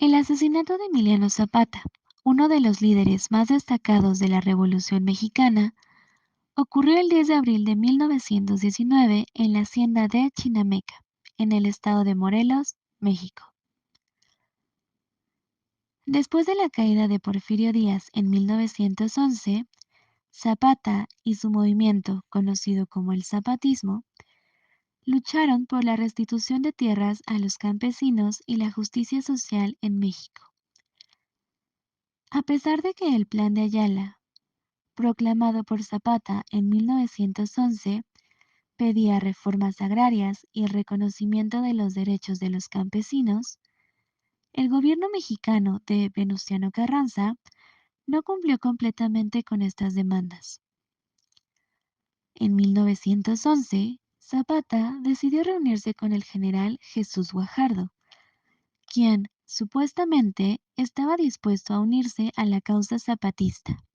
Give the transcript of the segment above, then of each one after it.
El asesinato de Emiliano Zapata, uno de los líderes más destacados de la Revolución Mexicana, ocurrió el 10 de abril de 1919 en la hacienda de Chinameca, en el estado de Morelos, México. Después de la caída de Porfirio Díaz en 1911, Zapata y su movimiento, conocido como el zapatismo, lucharon por la restitución de tierras a los campesinos y la justicia social en México. A pesar de que el Plan de Ayala, proclamado por Zapata en 1911, pedía reformas agrarias y el reconocimiento de los derechos de los campesinos, el gobierno mexicano de Venustiano Carranza no cumplió completamente con estas demandas. En 1911, Zapata decidió reunirse con el general Jesús Guajardo, quien supuestamente estaba dispuesto a unirse a la causa zapatista.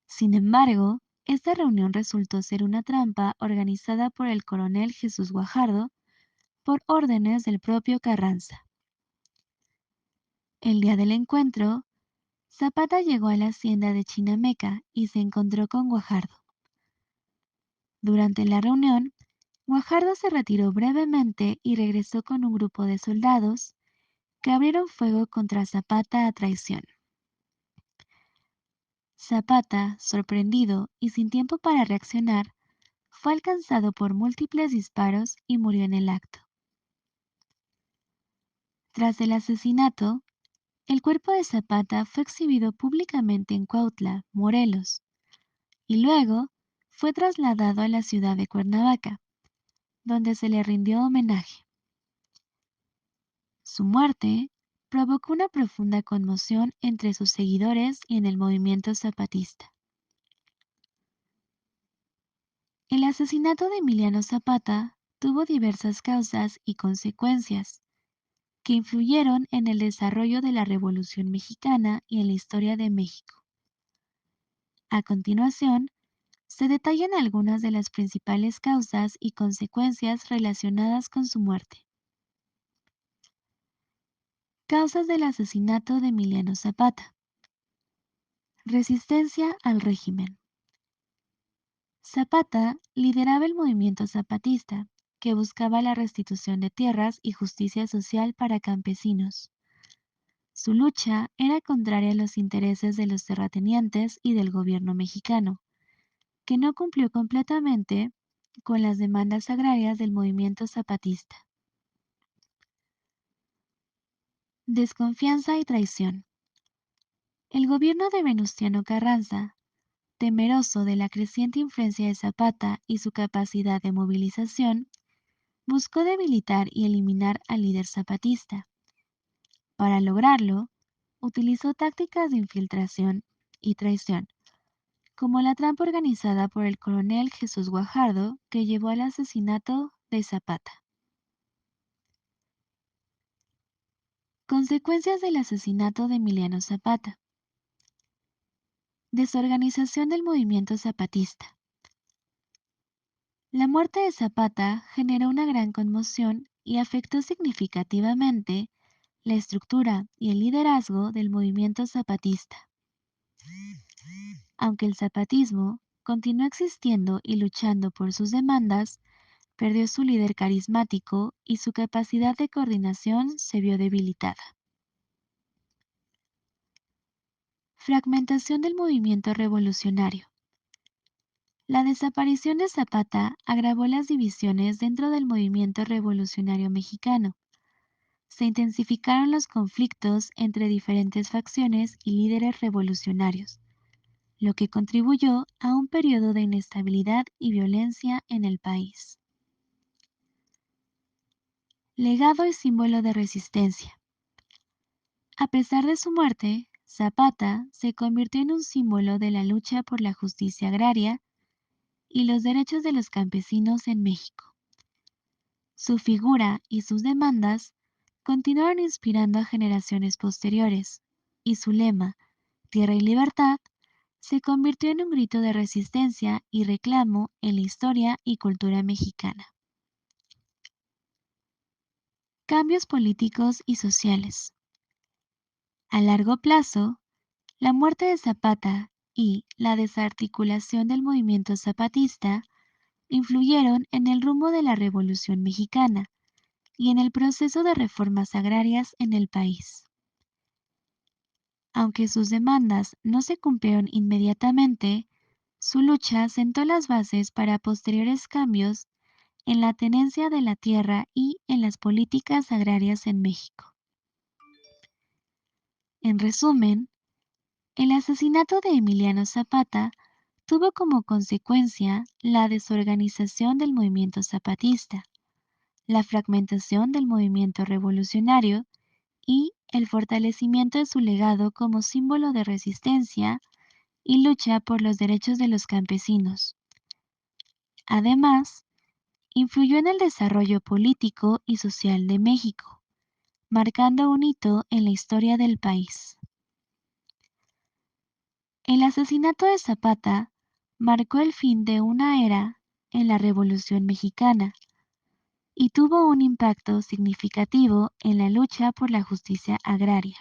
Sin embargo, esta reunión resultó ser una trampa organizada por el coronel Jesús Guajardo por órdenes del propio Carranza. El día del encuentro, Zapata llegó a la hacienda de Chinameca y se encontró con Guajardo. Durante la reunión, Guajardo se retiró brevemente y regresó con un grupo de soldados que abrieron fuego contra Zapata a traición. Zapata, sorprendido y sin tiempo para reaccionar, fue alcanzado por múltiples disparos y murió en el acto. Tras el asesinato, el cuerpo de Zapata fue exhibido públicamente en Cuautla, Morelos, y luego fue trasladado a la ciudad de Cuernavaca, donde se le rindió homenaje. Su muerte provocó una profunda conmoción entre sus seguidores y en el movimiento zapatista. El asesinato de Emiliano Zapata tuvo diversas causas y consecuencias que influyeron en el desarrollo de la Revolución Mexicana y en la historia de México. A continuación, se detallan algunas de las principales causas y consecuencias relacionadas con su muerte. Causas del asesinato de Emiliano Zapata. Resistencia al régimen. Zapata lideraba el movimiento zapatista, que buscaba la restitución de tierras y justicia social para campesinos. Su lucha era contraria a los intereses de los terratenientes y del gobierno mexicano, que no cumplió completamente con las demandas agrarias del movimiento zapatista. Desconfianza y traición. El gobierno de Venustiano Carranza, temeroso de la creciente influencia de Zapata y su capacidad de movilización, buscó debilitar y eliminar al líder zapatista. Para lograrlo, utilizó tácticas de infiltración y traición, como la trampa organizada por el coronel Jesús Guajardo que llevó al asesinato de Zapata. Consecuencias del asesinato de Emiliano Zapata. Desorganización del movimiento zapatista. La muerte de Zapata generó una gran conmoción y afectó significativamente la estructura y el liderazgo del movimiento zapatista. Aunque el zapatismo continuó existiendo y luchando por sus demandas, perdió su líder carismático y su capacidad de coordinación se vio debilitada. Fragmentación del movimiento revolucionario. La desaparición de Zapata agravó las divisiones dentro del movimiento revolucionario mexicano. Se intensificaron los conflictos entre diferentes facciones y líderes revolucionarios, lo que contribuyó a un periodo de inestabilidad y violencia en el país. Legado y símbolo de resistencia. A pesar de su muerte, Zapata se convirtió en un símbolo de la lucha por la justicia agraria y los derechos de los campesinos en México. Su figura y sus demandas continuaron inspirando a generaciones posteriores, y su lema, Tierra y Libertad, se convirtió en un grito de resistencia y reclamo en la historia y cultura mexicana. Cambios políticos y sociales. A largo plazo, la muerte de Zapata y la desarticulación del movimiento zapatista influyeron en el rumbo de la Revolución Mexicana y en el proceso de reformas agrarias en el país. Aunque sus demandas no se cumplieron inmediatamente, su lucha sentó las bases para posteriores cambios en la tenencia de la tierra y en las políticas agrarias en México. En resumen, el asesinato de Emiliano Zapata tuvo como consecuencia la desorganización del movimiento zapatista, la fragmentación del movimiento revolucionario y el fortalecimiento de su legado como símbolo de resistencia y lucha por los derechos de los campesinos. Además, influyó en el desarrollo político y social de México, marcando un hito en la historia del país. El asesinato de Zapata marcó el fin de una era en la Revolución Mexicana y tuvo un impacto significativo en la lucha por la justicia agraria.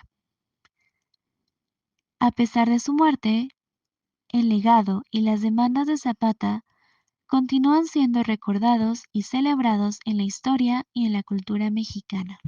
A pesar de su muerte, el legado y las demandas de Zapata continúan siendo recordados y celebrados en la historia y en la cultura mexicana.